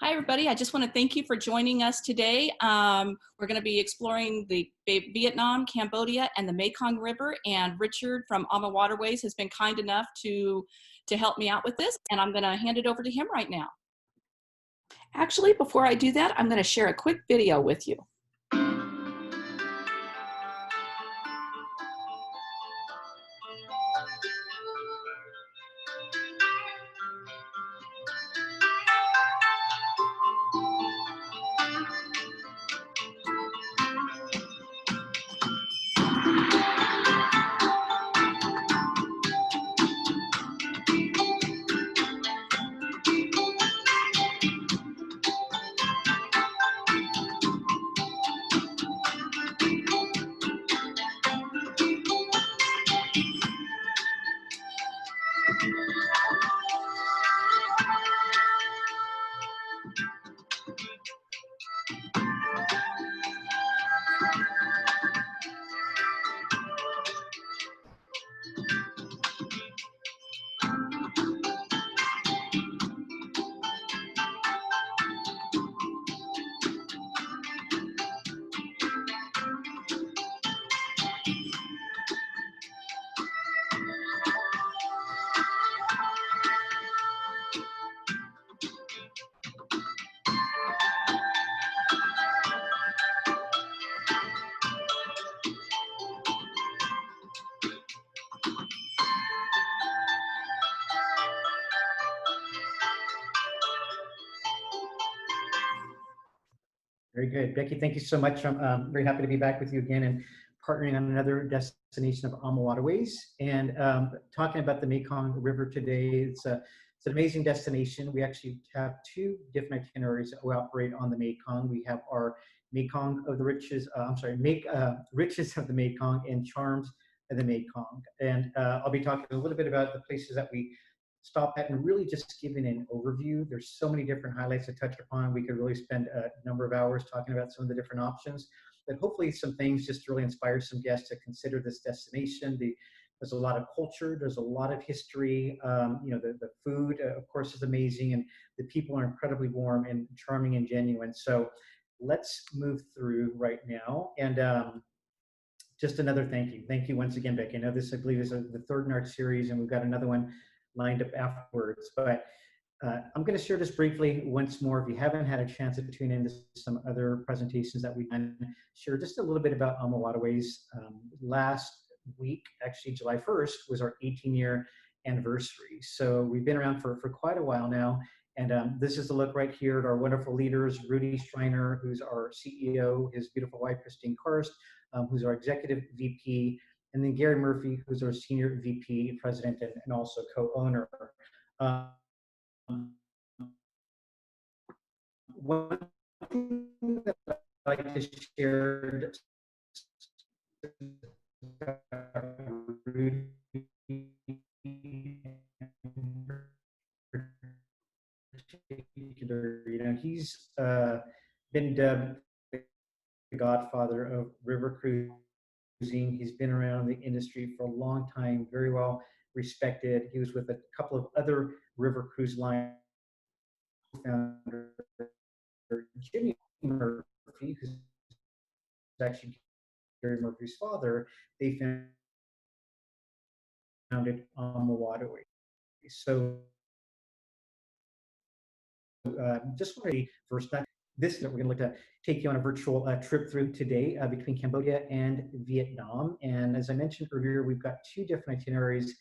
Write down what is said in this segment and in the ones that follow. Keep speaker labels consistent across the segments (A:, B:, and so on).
A: Hi, everybody. I just want to thank you for joining us today. We're going to be exploring the Vietnam, Cambodia, and the Mekong River. And Richard from AmaWaterways has been kind enough to help me out with this. And I'm going to hand it over to him right now. Actually, before I do that, I'm going to share a quick video with you.
B: Very good. Becky, thank you so much. I'm very happy to be back with you again and partnering on another destination of AmaWaterways. And talking about the Mekong River today, it's an amazing destination. We actually have two different itineraries that we operate on the Mekong. We have our Mekong of the Riches, Riches of the Mekong and Charms of the Mekong. And I'll be talking a little bit about the places that we stop at and really just giving an overview. There's so many different highlights to touch upon. We could really spend a number of hours talking about some of the different options, but hopefully some things just really inspire some guests to consider this destination. There's a lot of culture, there's a lot of history. The food, of course, is amazing, and the people are incredibly warm and charming and genuine. So let's move through right now. And just another thank you. Thank you once again, Becky. I know this, I believe, is the third in our series, and we've got another one lined up afterwards. But I'm going to share this briefly once more. If you haven't had a chance to tune into some other presentations that we've done, share just a little bit about AmaWaterways. Last week, actually July 1st, was our 18-year anniversary. So we've been around for quite a while now. And this is a look right here at our wonderful leaders, Rudy Schreiner, who's our CEO, his beautiful wife, Christine Karst, who's our executive VP, and then Gary Murphy, who's our senior VP, president, and also co-owner. One thing that I'd like to share Rudy, he's been dubbed the godfather of river cruising. He's been around the industry for a long time, very well respected. He was with a couple of other river cruise line founder, Jimmy Murphy, who's actually Gary Murphy's father. They founded AmaWaterways. So just want to first, this we're going to look at take you on a virtual trip through today between Cambodia and Vietnam. And as I mentioned earlier, we've got two different itineraries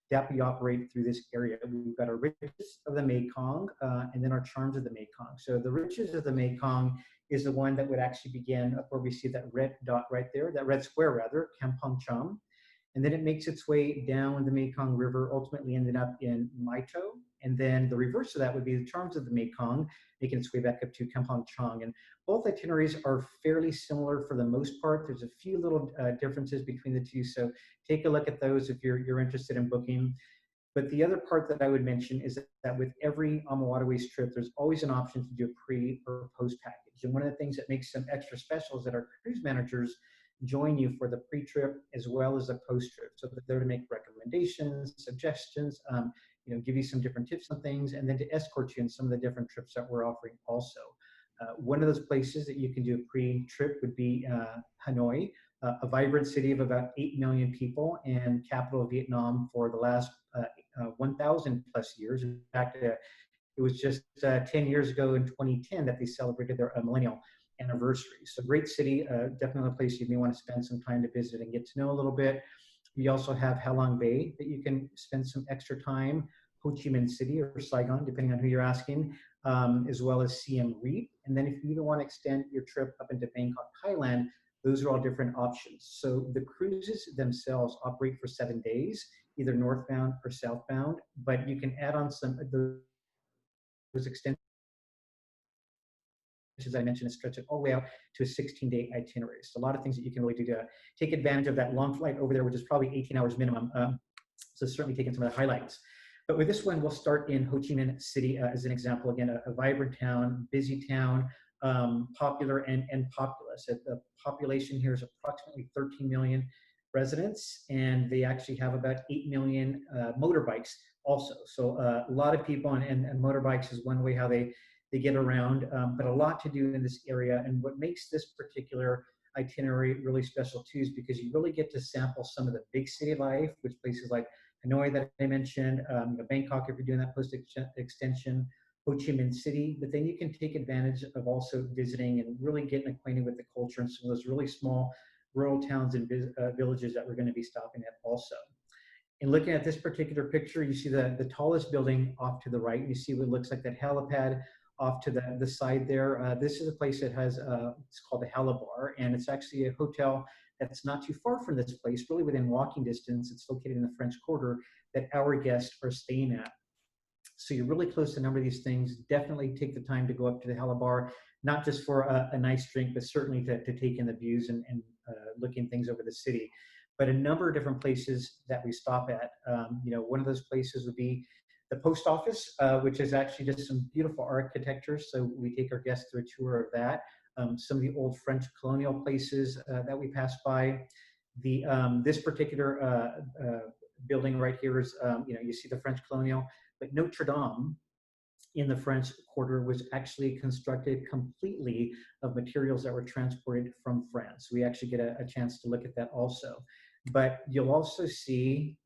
B: that we operate through this area. We've got our riches of the Mekong and then our charms of the Mekong. So the riches of the Mekong is the one that would actually begin up where we see that red dot right there, that red square rather, Kampong Cham. And then it makes its way down the Mekong River, ultimately ending up in Mai To. And then the reverse of that would be the charms of the Mekong, making its way back up to Kampong Chang. And both itineraries are fairly similar for the most part. There's a few little differences between the two. So take a look at those if you're interested in booking. But the other part that I would mention is that with every AmaWaterways trip, there's always an option to do a pre or post package. And one of the things that makes them extra special is that our cruise managers join you for the pre-trip as well as the post-trip. So that they're to make recommendations, suggestions, give you some different tips on things, and then to escort you in some of the different trips that we're offering also. One of those places that you can do a pre-trip would be Hanoi, a vibrant city of about 8 million people and capital of Vietnam for the last 1,000 plus years. In fact, it was just 10 years ago in 2010 that they celebrated their millennial anniversary. So great city, definitely a place you may want to spend some time to visit and get to know a little bit. We also have Halong Bay that you can spend some extra time, Ho Chi Minh City or Saigon, depending on who you're asking, as well as Siem Reap. And then if you even want to extend your trip up into Bangkok, Thailand, those are all different options. So the cruises themselves operate for 7 days, either northbound or southbound, but you can add on some of those extensions, as I mentioned, stretch it all the way out to a 16-day itinerary. So a lot of things that you can really do to take advantage of that long flight over there, which is probably 18 hours minimum. So certainly taking some of the highlights. But with this one, we'll start in Ho Chi Minh City as an example. Again, a vibrant town, busy town, popular and populous. The population here is approximately 13 million residents, and they actually have about 8 million motorbikes also. So a lot of people, and motorbikes is one way how they get around, but a lot to do in this area. And what makes this particular itinerary really special too is because you really get to sample some of the big city life, which places like Hanoi that I mentioned, Bangkok if you're doing that post extension, Ho Chi Minh City, but then you can take advantage of also visiting and really getting acquainted with the culture and some of those really small rural towns and villages that we're going to be stopping at also. And looking at this particular picture, you see the tallest building off to the right. You see what looks like that helipad off to the side there. This is a place that has, it's called the Halabar, and it's actually a hotel that's not too far from this place, really within walking distance. It's located in the French Quarter that our guests are staying at. So you're really close to a number of these things. Definitely take the time to go up to the Halabar, not just for a nice drink, but certainly to take in the views and looking things over the city. But a number of different places that we stop at. One of those places would be the post office, which is actually just some beautiful architecture. So we take our guests through a tour of that. Some of the old French colonial places that we pass by. This particular building right here is, you see the French colonial, but Notre Dame in the French Quarter was actually constructed completely of materials that were transported from France. We actually get a chance to look at that also. But you'll also see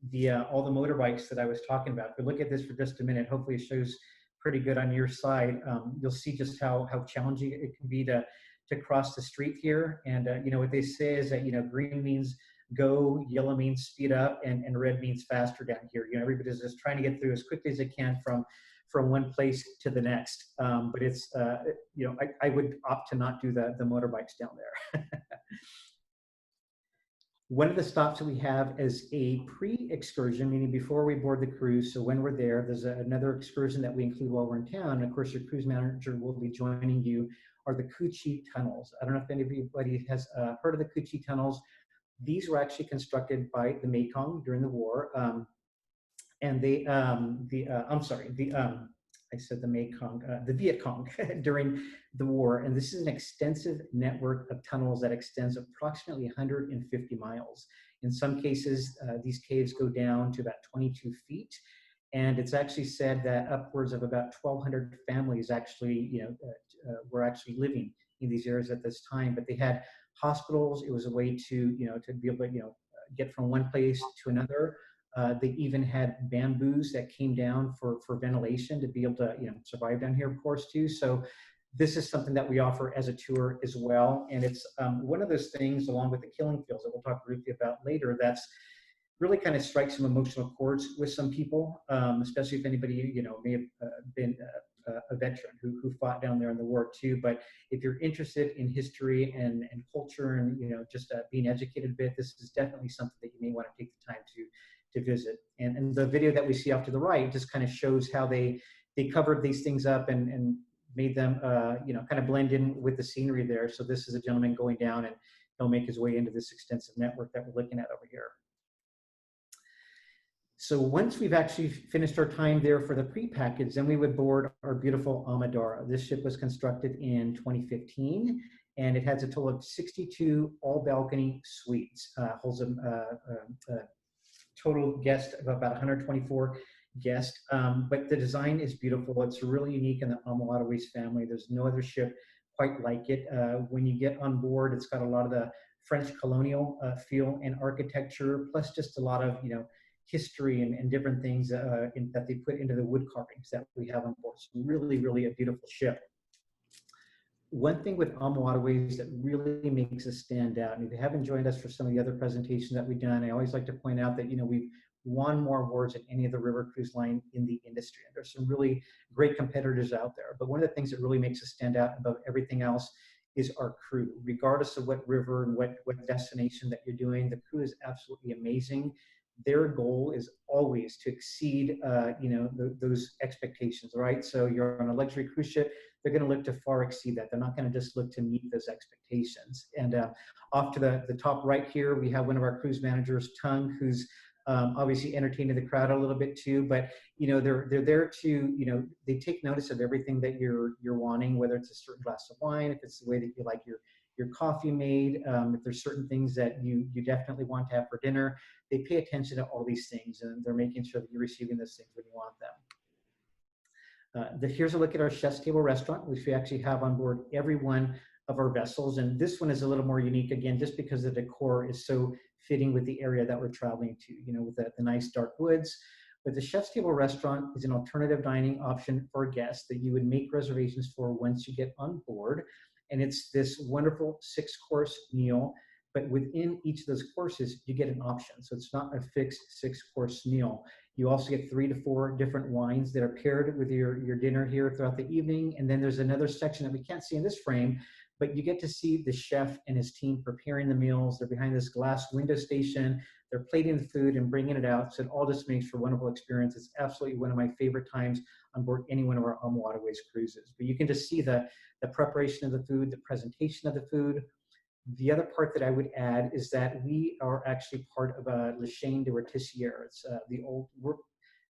B: all the motorbikes that I was talking about. If we look at this for just a minute, hopefully it shows pretty good on your side. You'll see just how challenging it can be to cross the street here. And what they say is that green means go, yellow means speed up, and red means faster down here. Everybody's just trying to get through as quickly as they can from one place to the next. But it's I would opt to not do the motorbikes down there. One of the stops that we have is a pre-excursion, meaning before we board the cruise. So when we're there, there's another excursion that we include while we're in town. And of course, your cruise manager will be joining you, are the Cu Chi tunnels. I don't know if anybody has heard of the Cu Chi tunnels. These were actually constructed by the Mekong during the war. And they, I said the Mekong, the Viet Cong during the war. And this is an extensive network of tunnels that extends approximately 150 miles. In some cases, these caves go down to about 22 feet. And it's actually said that upwards of about 1,200 families actually, were actually living in these areas at this time. But they had hospitals. It was a way to be able to, get from one place to another. They even had bamboos that came down for ventilation to be able to survive down here, of course, too. So this is something that we offer as a tour as well. And it's one of those things, along with the killing fields that we'll talk briefly about later, that's really kind of strikes some emotional chords with some people, especially if anybody may have been a veteran who fought down there in the war too. But if you're interested in history and culture and just being educated a bit, this is definitely something that you may want to take the time to visit. And the video that we see off to the right just kind of shows how they covered these things up and made them kind of blend in with the scenery there. So this is a gentleman going down, and he'll make his way into this extensive network that we're looking at over here. So once we've actually finished our time there for the pre-package, then we would board our beautiful Amadora. This ship was constructed in 2015, and it has a total of 62 all-balcony suites. Holds a total guest of about 124 guest. But the design is beautiful. It's really unique in the AmaWaterways family. There's no other ship quite like it. When you get on board, it's got a lot of the French colonial feel and architecture, plus just a lot of, history and different things that they put into the wood carvings that we have on board. So really, really a beautiful ship. One thing with AmaWaterways that really makes us stand out, and if you haven't joined us for some of the other presentations that we've done, I always like to point out that, we've won more awards than any of the river cruise line in the industry. And there's some really great competitors out there. But one of the things that really makes us stand out above everything else is our crew. Regardless of what river and what destination that you're doing, the crew is absolutely amazing. Their goal is always to exceed, those expectations, right? So you're on a luxury cruise ship, they're going to look to far exceed that. They're not going to just look to meet those expectations. And off to the top right here, we have one of our cruise managers, Tung, who's obviously entertaining the crowd a little bit too. But they're there to, they take notice of everything that you're wanting, whether it's a certain glass of wine, if it's the way that you like your coffee made, if there's certain things that you definitely want to have for dinner. They pay attention to all these things, and they're making sure that you're receiving those things when you want them. Here's a look at our chef's table restaurant, which we actually have on board every one of our vessels. And this one is a little more unique, again, just because the decor is so fitting with the area that we're traveling to, with the nice dark woods. But the chef's table restaurant is an alternative dining option for guests that you would make reservations for once you get on board. And it's this wonderful 6-course meal. But within each of those courses, you get an option. So it's not a fixed 6-course meal. You also get 3 to 4 different wines that are paired with your dinner here throughout the evening. And then there's another section that we can't see in this frame, but you get to see the chef and his team preparing the meals. They're behind this glass window station. They're plating the food and bringing it out. So it all just makes for a wonderful experience. It's absolutely one of my favorite times on board any one of our AmaWaterways cruises. But you can just see the preparation of the food, the presentation of the food. The other part that I would add is that we are actually part of La Chaîne de Rôtissiers. It's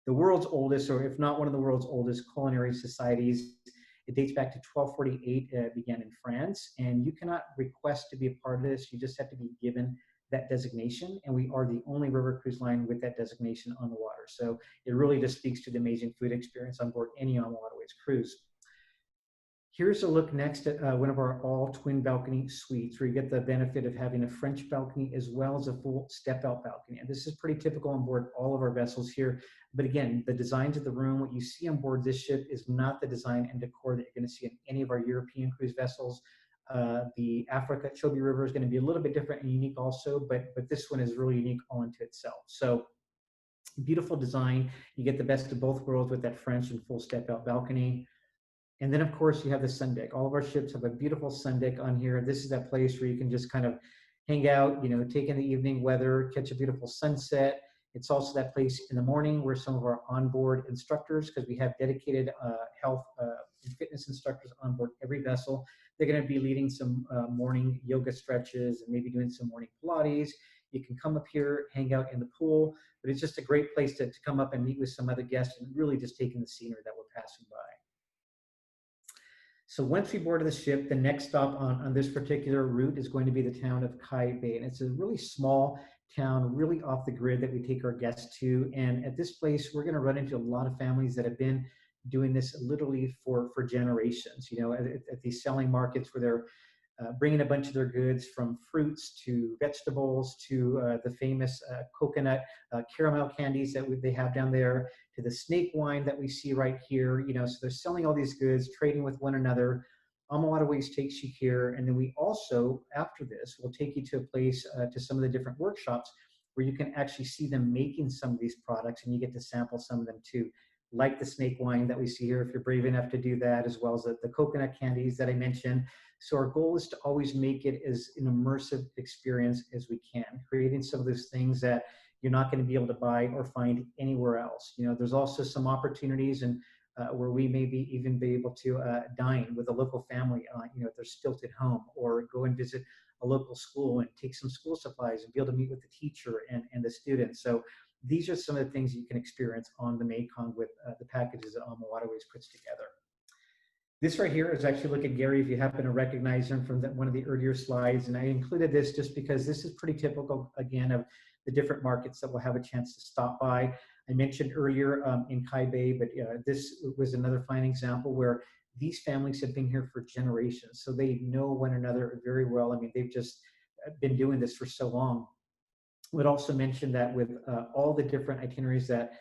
B: the world's oldest, or if not one of the world's oldest culinary societies. It dates back to 1248, began in France, and you cannot request to be a part of this. You just have to be given that designation, and we are the only river cruise line with that designation on the water. So it really just speaks to the amazing food experience on board any AmaWaterways cruise. Here's a look next at one of our all twin balcony suites, where you get the benefit of having a French balcony as well as a full step out balcony. And this is pretty typical on board all of our vessels here. But again, the designs of the room, what you see on board this ship is not the design and decor that you're going to see in any of our European cruise vessels. The Africa Chobe River is going to be a little bit different and unique also, but this one is really unique all into itself. So beautiful design. You get the best of both worlds with that French and full step out balcony. And then, of course, you have the sun deck. All of our ships have a beautiful sun deck on here. This is that place where you can just kind of hang out, take in the evening weather, catch a beautiful sunset. It's also that place in the morning where some of our onboard instructors, because we have dedicated health and fitness instructors on board every vessel, they're going to be leading some morning yoga stretches and maybe doing some morning Pilates. You can come up here, hang out in the pool, but it's just a great place to come up and meet with some other guests and really just take in the scenery that we're passing by. So once we board the ship, the next stop on this particular route is going to be the town of Kai Bay. And it's a really small town, really off the grid that we take our guests to. And at this place, we're going to run into a lot of families that have been doing this literally for generations, at these selling markets where they're bringing a bunch of their goods, from fruits to vegetables to the famous coconut caramel candies that they have down there, to the snake wine that we see right here. So they're selling all these goods, trading with one another. AmaWaterways takes you here, and then we also, after this, will take you to a place, to some of the different workshops where you can actually see them making some of these products, and you get to sample some of them too, like the snake wine that we see here, if you're brave enough to do that, as well as the coconut candies that I mentioned. So our goal is to always make it as an immersive experience as we can, creating some of those things that you're not going to be able to buy or find anywhere else. There's also some opportunities and where we may even be able to dine with a local family, at their stilted home, or go and visit a local school and take some school supplies and be able to meet with the teacher and the students. So these are some of the things you can experience on the Mekong with the packages that AmaWaterways puts together. This right here is actually, look at Gary, if you happen to recognize him from one of the earlier slides. And I included this just because this is pretty typical, again, of the different markets that we'll have a chance to stop by. I mentioned earlier in Kai Bay, but this was another fine example where these families have been here for generations, so they know one another very well. I mean, they've just been doing this for so long. Would also mention that with all the different itineraries that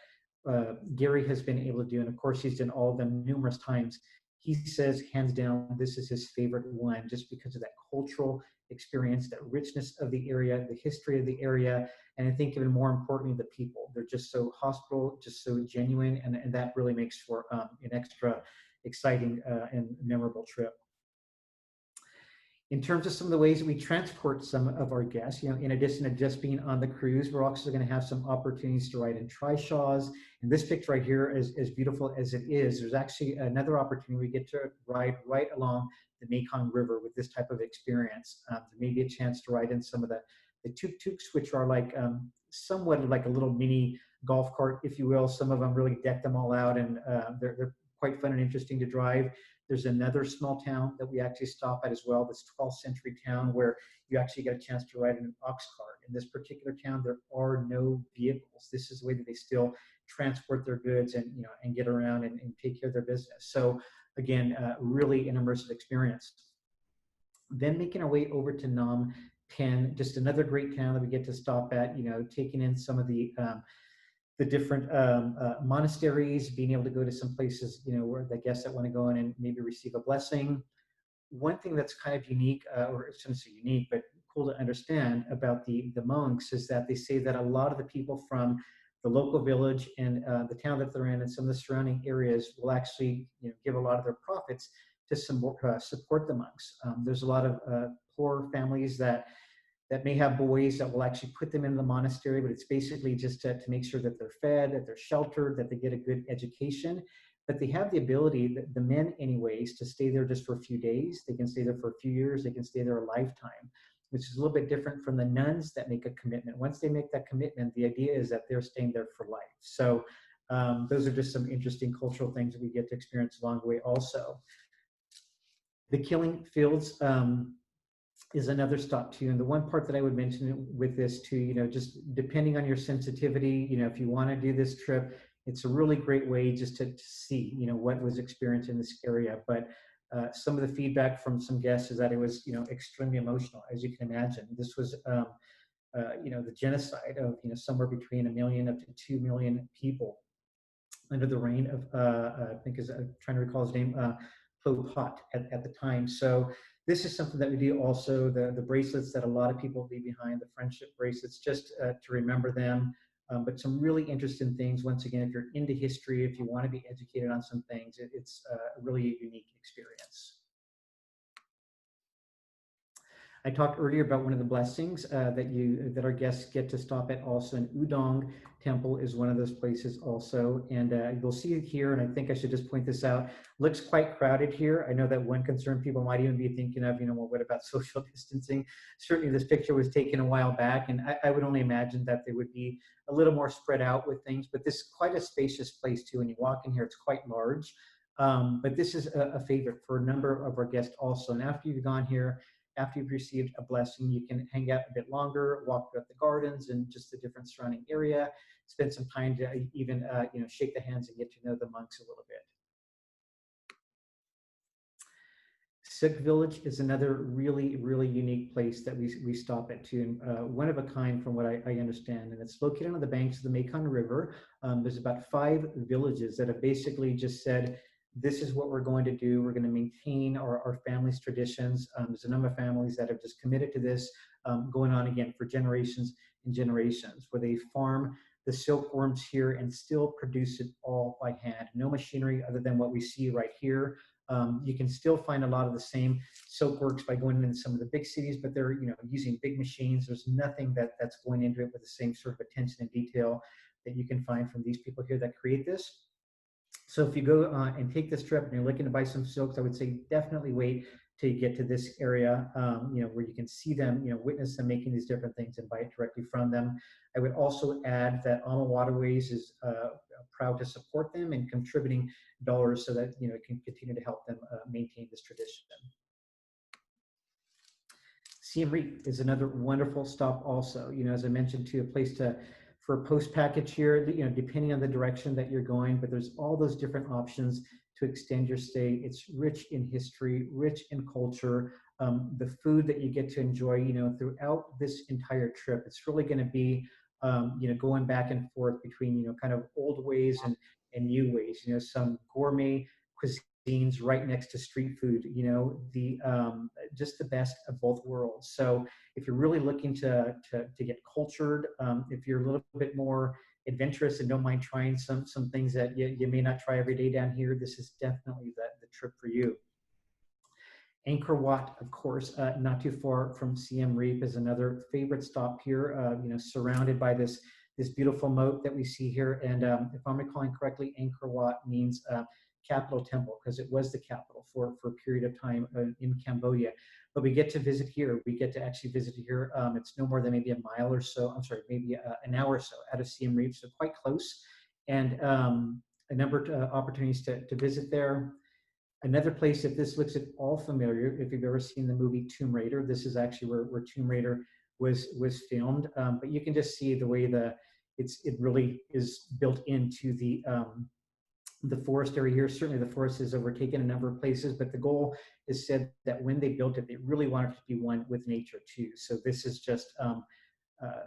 B: Gary has been able to do, and of course he's done all of them numerous times, he says hands down this is his favorite one, just because of that cultural experience, that richness of the area, the history of the area, and I think even more importantly, the people. They're just so hospitable, just so genuine, and that really makes for an extra exciting and memorable trip. In terms of some of the ways that we transport some of our guests, in addition to just being on the cruise, we're also going to have some opportunities to ride in trishaws. And this picture right here is as beautiful as it is. There's actually another opportunity. We get to ride right along the Mekong River with this type of experience. There may be a chance to ride in some of the tuk-tuks, which are like somewhat like a little mini golf cart, if you will. Some of them really deck them all out, and they're quite fun and interesting to drive. There's another small town that we actually stop at as well, this 12th century town where you actually get a chance to ride in an ox cart. In this particular town, there are no vehicles. This is the way that they still transport their goods and get around and take care of their business. So again, really an immersive experience. Then making our way over to Phnom Penh, just another great town that we get to stop at, taking in some of the different monasteries, being able to go to some places, where the guests that want to go in and maybe receive a blessing. One thing that's kind of unique, or it's not so unique, but cool to understand about the monks is that they say that a lot of the people from the local village and the town that they're in and some of the surrounding areas will actually give a lot of their profits to support the monks. There's a lot of poor families that may have boys that will actually put them in the monastery, but it's basically just to make sure that they're fed, that they're sheltered, that they get a good education. But they have the ability, the men anyways, to stay there just for a few days. They can stay there for a few years. They can stay there a lifetime, which is a little bit different from the nuns that make a commitment. Once they make that commitment, the idea is that they're staying there for life. So those are just some interesting cultural things that we get to experience along the way also. The killing fields is another stop too. And the one part that I would mention with this too, just depending on your sensitivity, if you want to do this trip, it's a really great way just to see, what was experienced in this area. But some of the feedback from some guests is that it was, extremely emotional, as you can imagine. This was, the genocide of, somewhere between 1 million up to 2 million people under the reign of, I think I'm trying to recall his name, Pol Pot at the time. So this is something that we do also, the bracelets that a lot of people leave behind, the friendship bracelets, just to remember them. But some really interesting things. Once again, if you're into history, if you want to be educated on some things, it's really a unique experience. I talked earlier about one of the blessings that our guests get to stop at also, and Udong Temple is one of those places also. And you'll see it here, and I think I should just point this out. Looks quite crowded here. I know that one concern people might even be thinking of, well, what about social distancing? Certainly this picture was taken a while back, and I would only imagine that they would be a little more spread out with things, but this is quite a spacious place too. When you walk in here, it's quite large. But this is a favorite for a number of our guests also. And after you've gone here, after you've received a blessing, you can hang out a bit longer, walk throughout the gardens and just the different surrounding area, spend some time to even shake the hands and get to know the monks a little bit. Sikh Village is another really, really unique place that we stop at too, and one of a kind from what I understand. And it's located on the banks of the Mekong River. There's about 5 villages that have basically just said, this is what we're going to do. We're going to maintain our family's traditions. There's a number of families that have just committed to this, going on again for generations and generations, where they farm the silkworms here and still produce it all by hand. No machinery other than what we see right here. You can still find a lot of the same silkworks by going into some of the big cities, but they're using big machines. There's nothing that's going into it with the same sort of attention and detail that you can find from these people here that create this. So if you go and take this trip and you're looking to buy some silks, I would say definitely wait till you get to this area, where you can see them, witness them making these different things and buy it directly from them. I would also add that AmaWaterways is proud to support them and contributing dollars so that it can continue to help them maintain this tradition. Siem Reap is another wonderful stop also. As I mentioned, to a place to for a post package here, depending on the direction that you're going, but there's all those different options to extend your stay. It's rich in history, rich in culture. The food that you get to enjoy, throughout this entire trip, it's really going to be, going back and forth between, kind of old ways and new ways. Some gourmet cuisines right next to street food. The just the best of both worlds. So if you're really looking to get cultured, if you're a little bit more adventurous and don't mind trying some things that you may not try every day down here, this is definitely the trip for you. Angkor Wat, of course, not too far from Siem Reap, is another favorite stop here. Surrounded by this beautiful moat that we see here. And if I'm recalling correctly, Angkor Wat means capital temple, because it was the capital for a period of time in Cambodia. But we get to visit here. We get to actually visit here. It's no more than maybe a mile or so. I'm sorry, maybe an hour or so out of Siem Reap, so quite close. And a number of opportunities to visit there. Another place, if this looks at all familiar, if you've ever seen the movie Tomb Raider, this is actually where Tomb Raider was filmed. But you can just see the way it really is built into the forest area here. Certainly the forest is overtaken a number of places, but the goal is said that when they built it, they really wanted it to be one with nature too. So this is just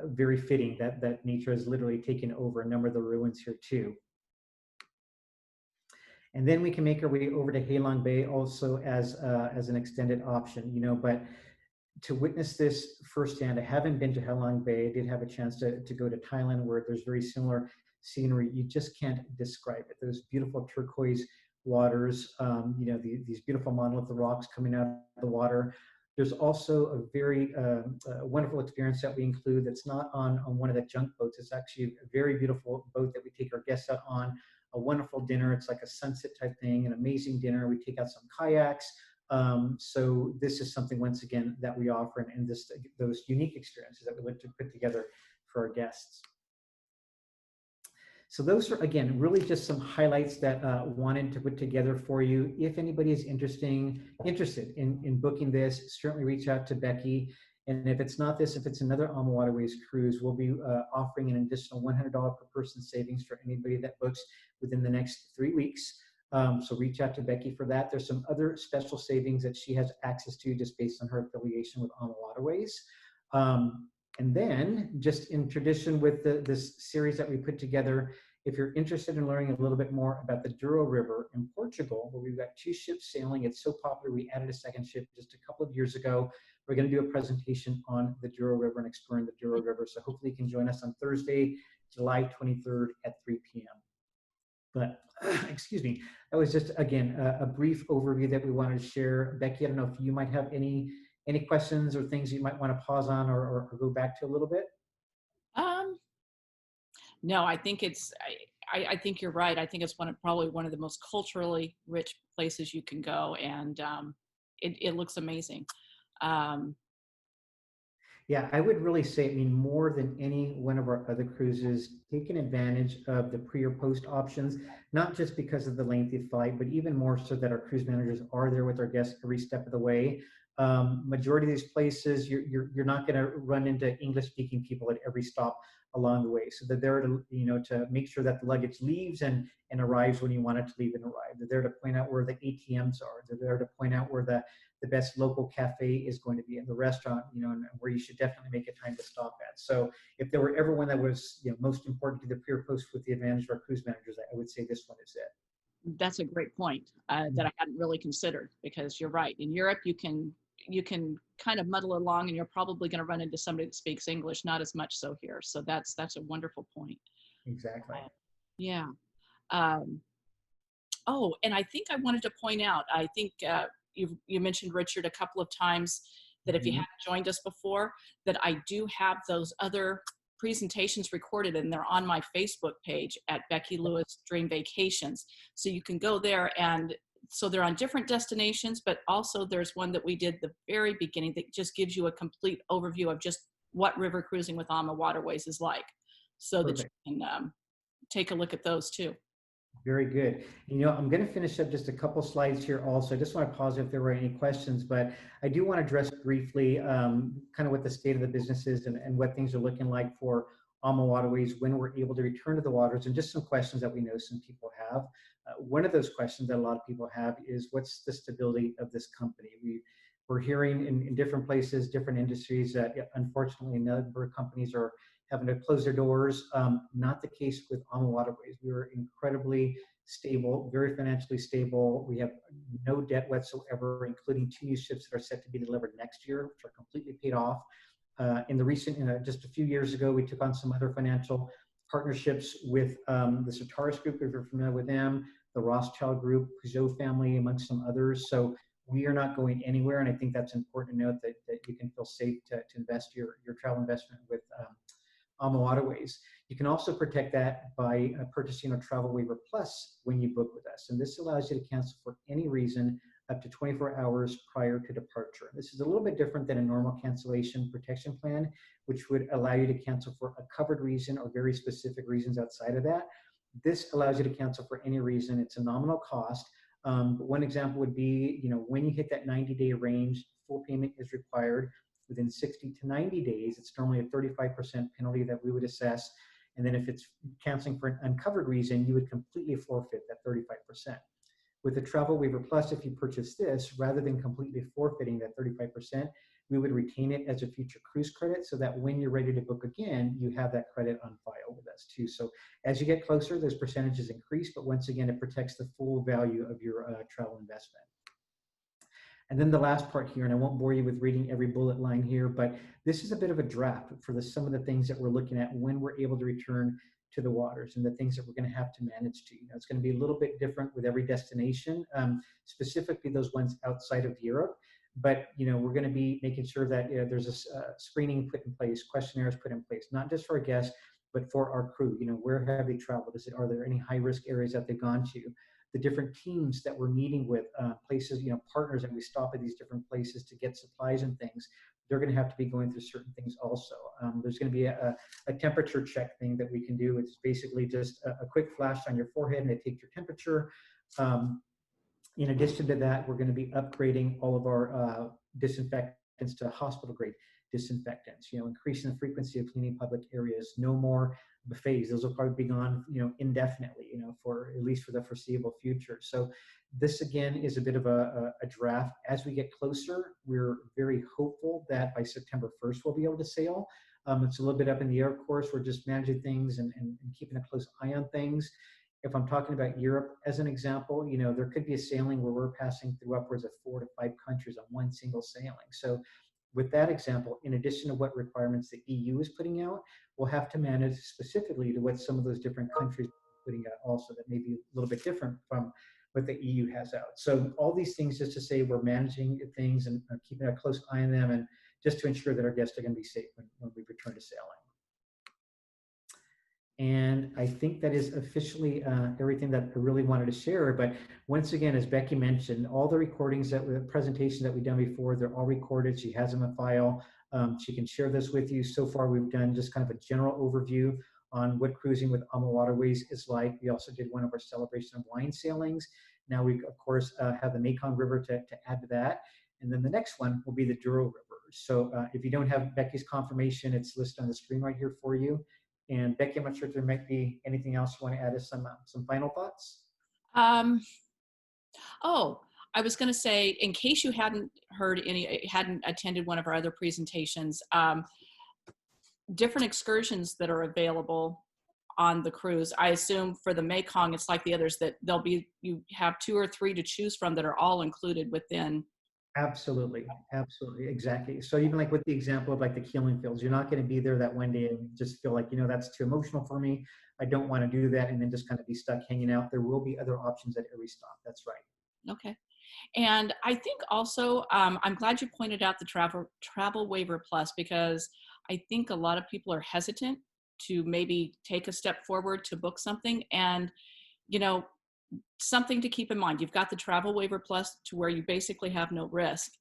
B: very fitting that nature has literally taken over a number of the ruins here too. And then we can make our way over to Halong Bay also as an extended option, but to witness this firsthand, I haven't been to Halong Bay. I did have a chance to go to Thailand, where there's very similar scenery. You just can't describe it. Those beautiful turquoise waters, these beautiful monolithic rocks coming out of the water. There's also a very wonderful experience that we include that's not on one of the junk boats. It's actually a very beautiful boat that we take our guests out on. A wonderful dinner. It's like a sunset type thing, an amazing dinner. We take out some kayaks. So this is something, once again, that we offer, and those unique experiences that we look to put together for our guests. So those are, again, really just some highlights that wanted to put together for you. If anybody is interested in booking this, certainly reach out to Becky. And if it's not this, if it's another AmaWaterways cruise, we'll be offering an additional $100 per person savings for anybody that books within the next 3 weeks. So reach out to Becky for that. There's some other special savings that she has access to just based on her affiliation with AmaWaterways. And then, just in tradition with this series that we put together, if you're interested in learning a little bit more about the Douro River in Portugal, where we've got 2 ships sailing, it's so popular we added a second ship just a couple of years ago. We're going to do a presentation on the Douro River and exploring the Douro River. So hopefully you can join us on Thursday, July 23rd at 3 p.m. But excuse me, that was just, again, a brief overview that we wanted to share. Becky, I don't know if you might have any questions or things you might want to pause on or go back to a little bit.
A: No, I think I think you're right. I think it's probably one of the most culturally rich places you can go, and it looks amazing.
B: Yeah, I would really say, more than any one of our other cruises, taking advantage of the pre or post options, not just because of the lengthy flight, but even more so that our cruise managers are there with our guests every step of the way. Majority of these places, you're not going to run into English-speaking people at every stop along the way. So they're there to, to make sure that the luggage leaves and arrives when you want it to leave and arrive. They're there to point out where the ATMs are. They're there to point out where the best local cafe is going to be, in the restaurant, and where you should definitely make a time to stop at. So if there were ever one that was, most important to the pre or post with the advantage of our cruise managers, I would say this one is it.
A: That's a great point that I hadn't really considered, because you're right. In Europe, you can kind of muddle along, and you're probably going to run into somebody that speaks English, not as much so here. So that's a wonderful point.
B: Exactly.
A: Yeah. Oh, and I think I wanted to point out, I think you mentioned, Richard, a couple of times that if you haven't joined us before, that I do have those other presentations recorded, and they're on my Facebook page at Becky Lewis Dream Vacations. So you can go there, and so they're on different destinations, but also there's one that we did the very beginning that just gives you a complete overview of just what river cruising with AmaWaterways is like, so Perfect. That you can take a look at those too.
B: Very good. I'm going to finish up just a couple slides here also. I just want to pause if there were any questions, but I do want to address briefly kind of what the state of the business is and what things are looking like for AmaWaterways when we're able to return to the waters, and just some questions that we know some people have. One of those questions that a lot of people have is, what's the stability of this company? We're hearing in different places, different industries, that unfortunately a number of companies are having to close their doors. Not the case with AmaWaterways. We were incredibly stable, very financially stable. We have no debt whatsoever, including 2 new ships that are set to be delivered next year, which are completely paid off. In the recent, just a few years ago, we took on some other financial partnerships with the Sartaris Group, if you're familiar with them, the Rothschild Group, Peugeot family, amongst some others. So we are not going anywhere, and I think that's important to note, that you can feel safe to invest your travel investment with AmaWaterways. You can also protect that by purchasing a Travel Waiver Plus when you book with us. And this allows you to cancel for any reason up to 24 hours prior to departure. This is a little bit different than a normal cancellation protection plan, which would allow you to cancel for a covered reason or very specific reasons outside of that. This allows you to cancel for any reason. It's a nominal cost. But one example would be, when you hit that 90-day range, full payment is required. Within 60 to 90 days, it's normally a 35% penalty that we would assess. And then if it's canceling for an uncovered reason, you would completely forfeit that 35%. With the Travel Waiver Plus, if you purchase this, rather than completely forfeiting that 35%, we would retain it as a future cruise credit, so that when you're ready to book again, you have that credit on file with us too. So as you get closer, those percentages increase, but once again, it protects the full value of your travel investment. And then the last part here, and I won't bore you with reading every bullet line here, but this is a bit of a draft for some of the things that we're looking at when we're able to return to the waters, and the things that we're going to have to manage to. It's going to be a little bit different with every destination, specifically those ones outside of Europe. But we're going to be making sure that there's a screening put in place, questionnaires put in place, not just for our guests, but for our crew. Where have they traveled? Are there any high-risk areas that they've gone to? The different teams that we're meeting with, places, partners, and we stop at these different places to get supplies and things. They're going to have to be going through certain things also. There's going to be a temperature check thing that we can do. It's basically just a quick flash on your forehead, and they take your temperature. In addition to that, we're going to be upgrading all of our disinfectants to hospital grade disinfectants, increasing the frequency of cleaning public areas. No more buffets. Those will probably be gone, indefinitely, for at least for the foreseeable future. So this again is a bit of a draft. As we get closer, we're very hopeful that by September 1st, we'll be able to sail. It's a little bit up in the air, of course. We're just managing things and keeping a close eye on things. If I'm talking about Europe as an example, there could be a sailing where we're passing through upwards of 4 to 5 countries on one single sailing. So with that example, in addition to what requirements the EU is putting out, we'll have to manage specifically to what some of those different countries are putting out also, that may be a little bit different from what the EU has out. So all these things just to say we're managing things and keeping a close eye on them, and just to ensure that our guests are going to be safe when we return to sailing. And I think that is officially everything that I really wanted to share. But once again, as Becky mentioned, all the recordings, the presentations that we've done before, they're all recorded. She has them in file. She can share this with you. So far, we've done just kind of a general overview on what cruising with AmaWaterways is like. We also did one of our celebration of wine sailings. Now we, of course, have the Mekong River to add to that. And then the next one will be the Douro River. So if you don't have Becky's confirmation, it's listed on the screen right here for you. And Becky, I'm not sure if there might be anything else you want to add as some final thoughts.
A: Oh, I was going to say, in case you hadn't attended one of our other presentations, different excursions that are available on the cruise. I assume for the Mekong, it's like the others, that you have 2 or 3 to choose from that are all included within.
B: Absolutely, exactly. So even like with the example of like the Keeling Fields, you're not going to be there that one day and just feel like, that's too emotional for me. I don't want to do that, and then just kind of be stuck hanging out. There will be other options at every stop. That's right.
A: Okay. And I think also, I'm glad you pointed out the Travel Waiver Plus, because I think a lot of people are hesitant to maybe take a step forward to book something. And, something to keep in mind, you've got the Travel Waiver Plus to where you basically have no risk.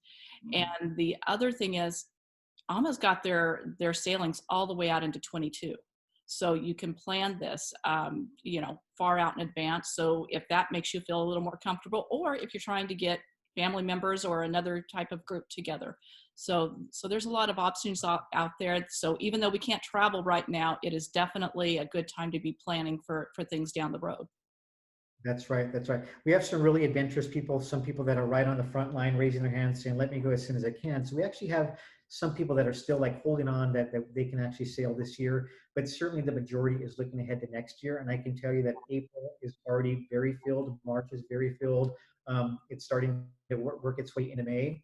A: And the other thing is, Ama's got their sailings all the way out into 22. So you can plan this, far out in advance. So if that makes you feel a little more comfortable, or if you're trying to get, family members or another type of group together. So there's a lot of options out there. So even though we can't travel right now, it is definitely a good time to be planning for things down the road.
B: That's right. That's right. We have some really adventurous people, some people that are right on the front line, raising their hands, saying, let me go as soon as I can. So we actually have some people that are still like holding on that they can actually sail this year, but certainly the majority is looking ahead to next year. And I can tell you that April is already very filled. March is very filled. It's starting to work its way into May.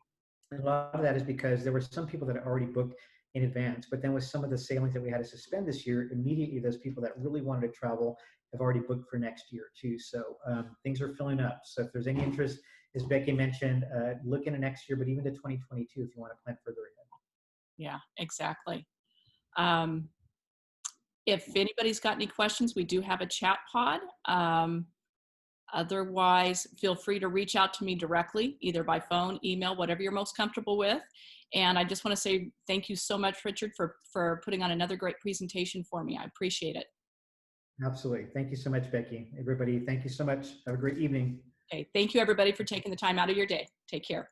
B: And a lot of that is because there were some people that had already booked in advance, but then with some of the sailings that we had to suspend this year, immediately those people that really wanted to travel have already booked for next year too. So things are filling up. So if there's any interest, as Becky mentioned, look into next year, but even to 2022 if you want to plan further ahead.
A: Yeah, exactly. Um, if anybody's got any questions, we do have a chat pod. Otherwise, feel free to reach out to me directly, either by phone, email, whatever you're most comfortable with. And I just want to say thank you so much, Richard, for putting on another great presentation for me. I appreciate it.
B: Absolutely. Thank you so much, Becky. Everybody, thank you so much. Have a great evening.
A: Okay, thank you everybody for taking the time out of your day. Take care.